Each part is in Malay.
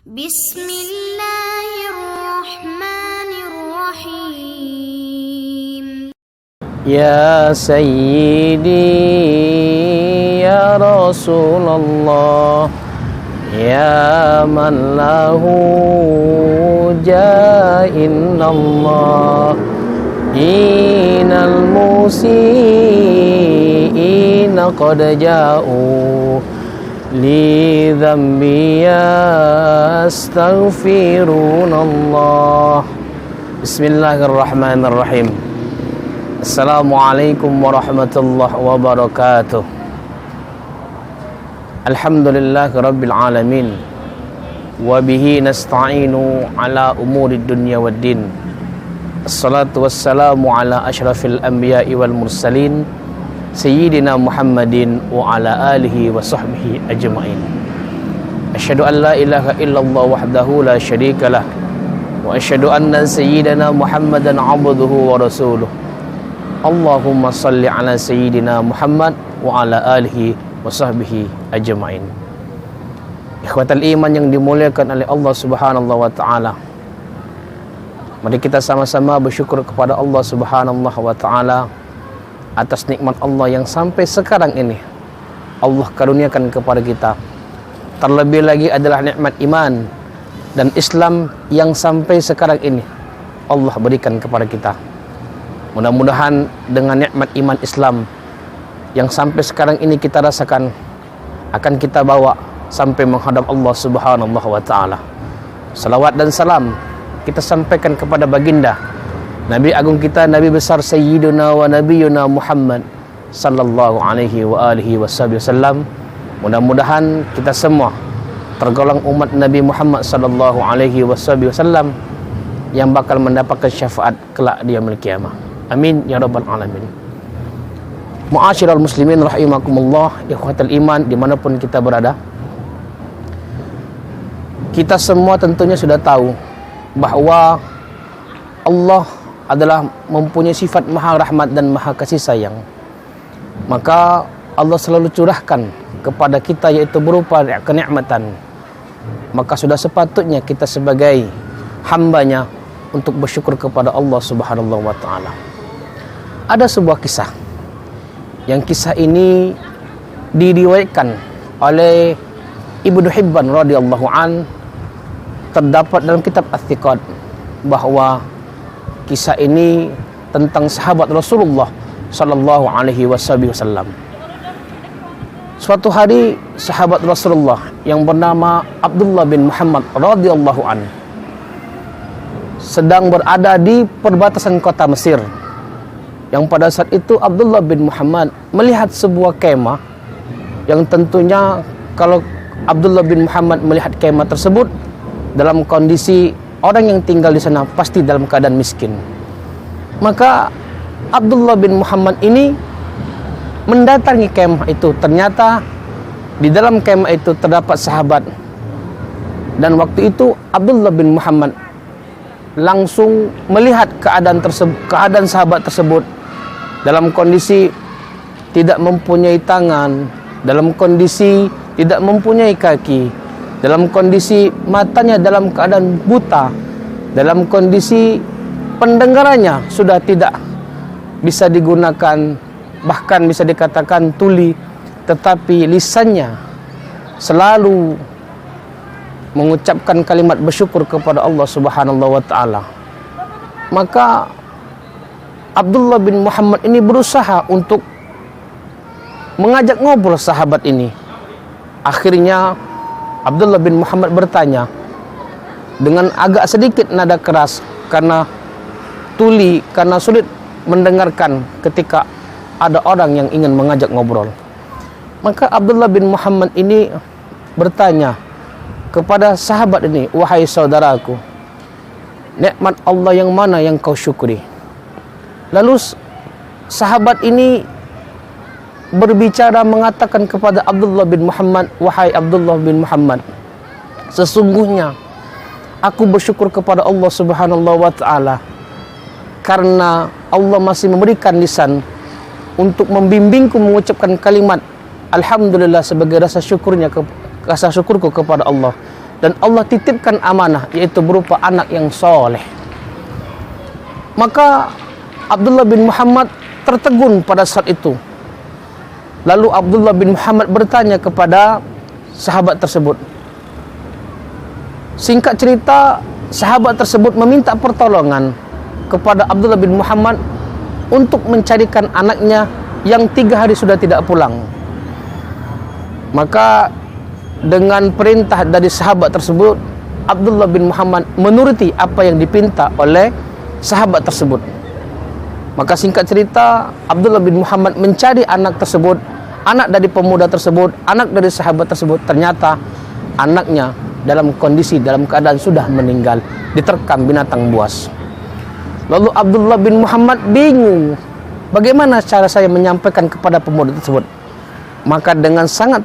Bismillahirrahmanirrahim. Ya Sayyidi Ya Rasulullah, Ya man lahu ja'innallah, Inal musi'ina qad ja'u li dhambi yastaghfirunallah. Bismillahirrahmanirrahim. Assalamualaikum warahmatullahi wabarakatuh. Alhamdulillahi rabbil alamin, wa bihi nasta'inu ala umurid dunya waddin. Assalatu wassalamu ala ashrafil anbiya'i wal mursalin, Sayyidina Muhammadin wa ala alihi wa sahbihi ajma'in. Asyhadu an la ilaha illallah wahdahu la syarika lah, wa asyhadu anna sayyidina Muhammadan abduhu wa rasuluh. Allahumma salli ala sayyidina Muhammad wa ala alihi wa sahbihi ajma'in. Ikhwatal iman yang dimuliakan oleh Allah Subhanahu wa taala, mari kita sama-sama bersyukur kepada Allah Subhanahu wa taala atas nikmat Allah yang sampai sekarang ini Allah karuniakan kepada kita. Terlebih lagi adalah nikmat iman dan Islam yang sampai sekarang ini Allah berikan kepada kita. Mudah-mudahan dengan nikmat iman Islam yang sampai sekarang ini kita rasakan, akan kita bawa sampai menghadap Allah Subhanahu wa taala. Salawat dan salam kita sampaikan kepada baginda Nabi agung kita, Nabi besar Sayyiduna wa Nabiyuna Muhammad sallallahu alaihi wa alihi wasallam. Mudah-mudahan kita semua tergolong umat Nabi Muhammad sallallahu alaihi wasallam yang bakal mendapatkan syafaat kelak di yaumil qiyamah. Amin ya rabbal alamin. Mu'asyiral muslimin rahimakumullah, ikhwatal iman dimanapun kita berada. Kita semua tentunya sudah tahu bahwa Allah adalah mempunyai sifat maha rahmat dan maha kasih sayang. Maka Allah selalu curahkan kepada kita yaitu berupa kenikmatan. Maka sudah sepatutnya kita sebagai hambanya untuk bersyukur kepada Allah Subhanahu wa taala. Ada sebuah kisah, yang kisah ini diriwayatkan oleh Ibnu Hibban radhiyallahu an, terdapat dalam kitab Ats-Tsiqat bahwa kisah ini tentang sahabat Rasulullah sallallahu alaihi wasallam. Suatu hari sahabat Rasulullah yang bernama Abdullah bin Muhammad radhiyallahu an sedang berada di perbatasan kota Mesir. Yang pada saat itu Abdullah bin Muhammad melihat sebuah kemah yang tentunya kalau Abdullah bin Muhammad melihat kemah tersebut dalam kondisi orang yang tinggal di sana pasti dalam keadaan miskin. Maka Abdullah bin Muhammad ini mendatangi kemah itu. Ternyata di dalam kemah itu terdapat sahabat. Dan waktu itu Abdullah bin Muhammad langsung melihat keadaan sahabat tersebut dalam kondisi tidak mempunyai tangan, dalam kondisi tidak mempunyai kaki, dalam kondisi matanya dalam keadaan buta, dalam kondisi pendengarannya sudah tidak bisa digunakan, bahkan bisa dikatakan tuli, tetapi lisannya selalu mengucapkan kalimat bersyukur kepada Allah Subhanahu wa taala. Maka Abdullah bin Muhammad ini berusaha untuk mengajak ngobrol sahabat ini. Akhirnya Abdullah bin Muhammad bertanya dengan agak sedikit nada keras karena tuli, karena sulit mendengarkan ketika ada orang yang ingin mengajak ngobrol. Maka Abdullah bin Muhammad ini bertanya kepada sahabat ini, "Wahai saudaraku, nikmat Allah yang mana yang kau syukuri?" Lalu sahabat ini berbicara mengatakan kepada Abdullah bin Muhammad, "Wahai Abdullah bin Muhammad, sesungguhnya aku bersyukur kepada Allah Subhanahu wa taala karena Allah masih memberikan lisan untuk membimbingku mengucapkan kalimat alhamdulillah sebagai rasa syukurku kepada Allah. dan Allah titipkan amanah, yaitu berupa anak yang soleh. Maka Abdullah bin Muhammad tertegun pada saat itu. Lalu Abdullah bin Muhammad bertanya kepada sahabat tersebut. Singkat cerita, sahabat tersebut meminta pertolongan kepada Abdullah bin Muhammad untuk mencarikan anaknya yang 3 hari sudah tidak pulang. Maka dengan perintah dari sahabat tersebut, Abdullah bin Muhammad menuruti apa yang dipinta oleh sahabat tersebut. Maka singkat cerita, Abdullah bin Muhammad mencari anak tersebut, anak dari pemuda tersebut, anak dari sahabat tersebut. Ternyata anaknya dalam keadaan sudah meninggal, diterkam binatang buas. Lalu Abdullah bin Muhammad bingung, bagaimana cara saya menyampaikan kepada pemuda tersebut. Maka dengan sangat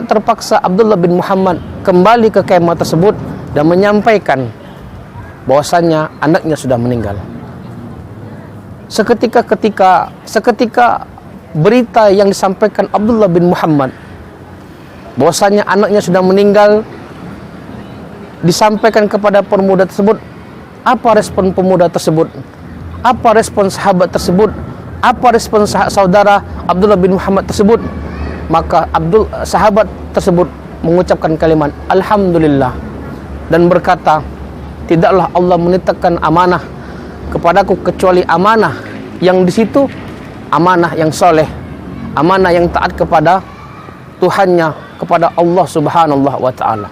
terpaksa Abdullah bin Muhammad kembali ke kemah tersebut dan menyampaikan bahwasannya anaknya sudah meninggal. Seketika berita yang disampaikan Abdullah bin Muhammad bahwasanya anaknya sudah meninggal disampaikan kepada pemuda tersebut, apa respon pemuda tersebut? Apa respon sahabat tersebut? Apa respon saudara Abdullah bin Muhammad tersebut? Maka sahabat tersebut mengucapkan kalimat Alhamdulillah dan berkata, tidaklah Allah menitipkan amanah kepadaku kecuali amanah yang di situ amanah yang soleh, amanah yang taat kepada Tuhannya, kepada Allah Subhanahu wa ta'ala.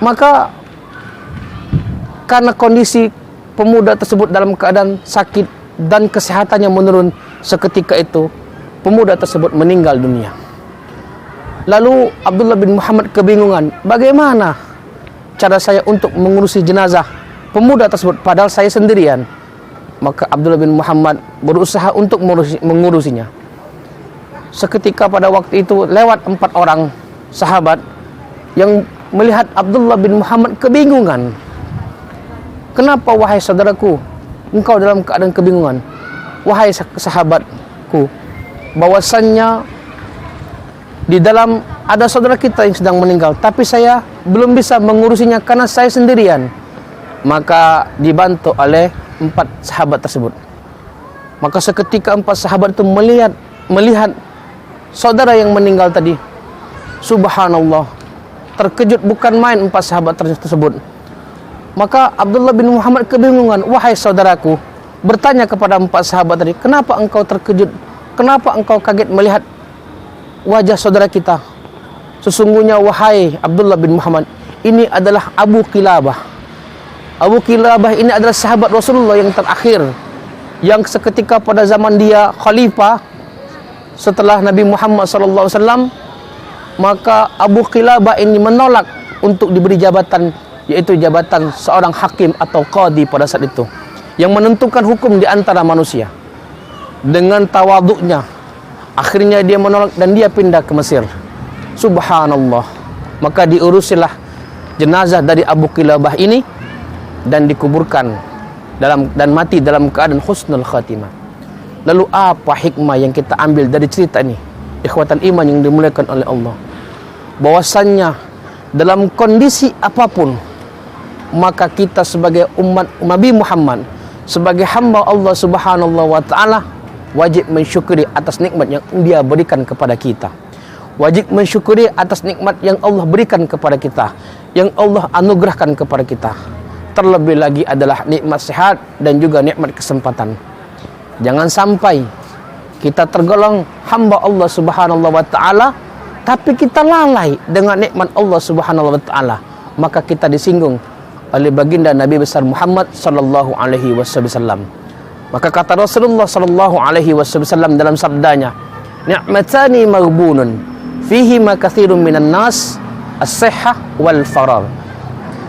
Maka karena kondisi pemuda tersebut dalam keadaan sakit dan kesehatannya menurun, seketika itu pemuda tersebut meninggal dunia. Lalu Abdullah bin Muhammad kebingungan, bagaimana cara saya untuk mengurusi jenazah pemuda tersebut padahal saya sendirian. Maka Abdullah bin Muhammad berusaha untuk mengurusinya. Seketika pada waktu itu lewat 4 orang sahabat yang melihat Abdullah bin Muhammad kebingungan. Kenapa wahai saudaraku, engkau dalam keadaan kebingungan? Wahai sahabatku, bahwasannya di dalam ada saudara kita yang sedang meninggal, tapi saya belum bisa mengurusinya karena saya sendirian. Maka dibantu oleh 4 sahabat tersebut. Maka seketika 4 sahabat itu melihat saudara yang meninggal tadi, subhanallah, terkejut bukan main 4 sahabat tersebut. Maka Abdullah bin Muhammad kebingungan, wahai saudaraku, bertanya kepada 4 sahabat tadi, kenapa engkau terkejut? Kenapa engkau kaget melihat wajah saudara kita? Sesungguhnya wahai Abdullah bin Muhammad, ini adalah Abu Qilabah. Abu Qilabah ini adalah sahabat Rasulullah yang terakhir, yang seketika pada zaman dia khalifah setelah Nabi Muhammad SAW, maka Abu Qilabah ini menolak untuk diberi jabatan, yaitu jabatan seorang hakim atau qadi pada saat itu, yang menentukan hukum di antara manusia. Dengan tawaduknya, akhirnya dia menolak dan dia pindah ke Mesir. Subhanallah. Maka diurusilah jenazah dari Abu Qilabah ini dan dikuburkan dan mati dalam keadaan husnul khatimah. Lalu apa hikmah yang kita ambil dari cerita ini, ikhwatan iman yang dimuliakan oleh Allah? Bahwasannya dalam kondisi apapun, maka kita sebagai umat Nabi Muhammad, sebagai hamba Allah Subhanahu wa ta'ala, wajib mensyukuri atas nikmat yang Dia berikan kepada kita. Wajib mensyukuri atas nikmat yang Allah berikan kepada kita, yang Allah anugerahkan kepada kita. Terlebih lagi adalah nikmat sehat dan juga nikmat kesempatan. Jangan sampai kita tergolong hamba Allah Subhanahu wa ta'ala, tapi kita lalai dengan nikmat Allah Subhanahu wa ta'ala. Maka kita disinggung oleh baginda Nabi besar Muhammad sallallahu alaihi wasallam. Maka kata Rasulullah sallallahu alaihi wasallam dalam sabdanya, ni'matani maghbunun fihi ma katsirun minan nas, as-sihhah wal farar.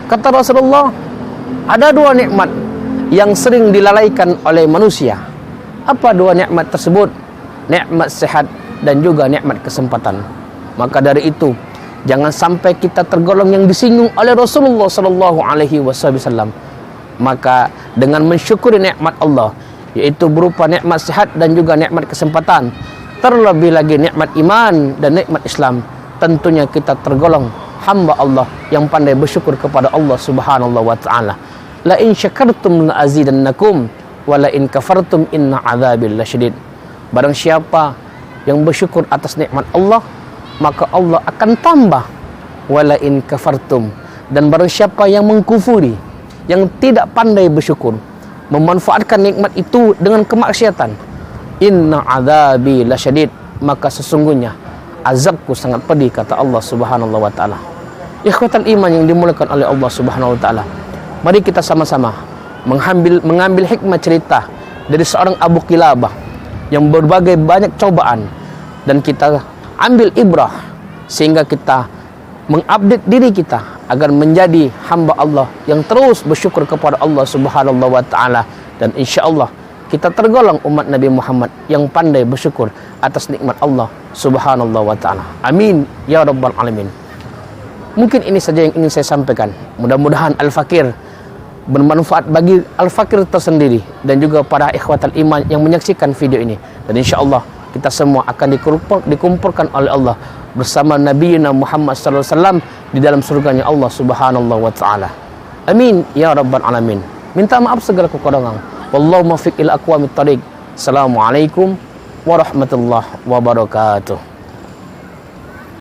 Kata Rasulullah, ada 2 nikmat yang sering dilalaikan oleh manusia. Apa 2 nikmat tersebut? Nikmat sehat dan juga nikmat kesempatan. Maka dari itu, jangan sampai kita tergolong yang disinggung oleh Rasulullah sallallahu alaihi wasallam. Maka dengan mensyukuri nikmat Allah, yaitu berupa nikmat sehat dan juga nikmat kesempatan, terlebih lagi nikmat iman dan nikmat Islam, tentunya kita tergolong hamba Allah yang pandai bersyukur kepada Allah Subhanahu wa taala. La in syakartum la azidannakum wa la in kafartum inna adzabil lasyadid. Barang siapa yang bersyukur atas nikmat Allah, maka Allah akan tambah. Wa la in kafartum, dan barang siapa yang mengkufuri, yang tidak pandai bersyukur, memanfaatkan nikmat itu dengan kemaksiatan, inna adzabi lasyadid, maka sesungguhnya azabku sangat pedih, kata Allah Subhanahu wa taala. Ikhwatal iman yang dimuliakan oleh Allah Subhanahu wa taala, mari kita sama-sama mengambil hikmah cerita dari seorang Abu Qilabah yang berbagai banyak cobaan, dan kita ambil ibrah sehingga kita mengupdate diri kita agar menjadi hamba Allah yang terus bersyukur kepada Allah Subhanahu wa taala, dan insyaallah kita tergolong umat Nabi Muhammad yang pandai bersyukur atas nikmat Allah Subhanahu wa taala. Amin ya rabbal alamin. Mungkin ini saja yang ingin saya sampaikan. Mudah-mudahan Al-Fakir bermanfaat bagi Al-Fakir tersendiri dan juga para ikhwatal iman yang menyaksikan video ini. Dan insyaallah kita semua akan dikumpulkan oleh Allah bersama Nabi Muhammad sallallahu alaihi wasallam di dalam surganya Allah Subhanahu wa taala. Amin ya rabbal alamin. Minta maaf segala kekurangan. Wallahu muwaffiq ila aqwamit thariq. Assalamualaikum warahmatullahi wabarakatuh.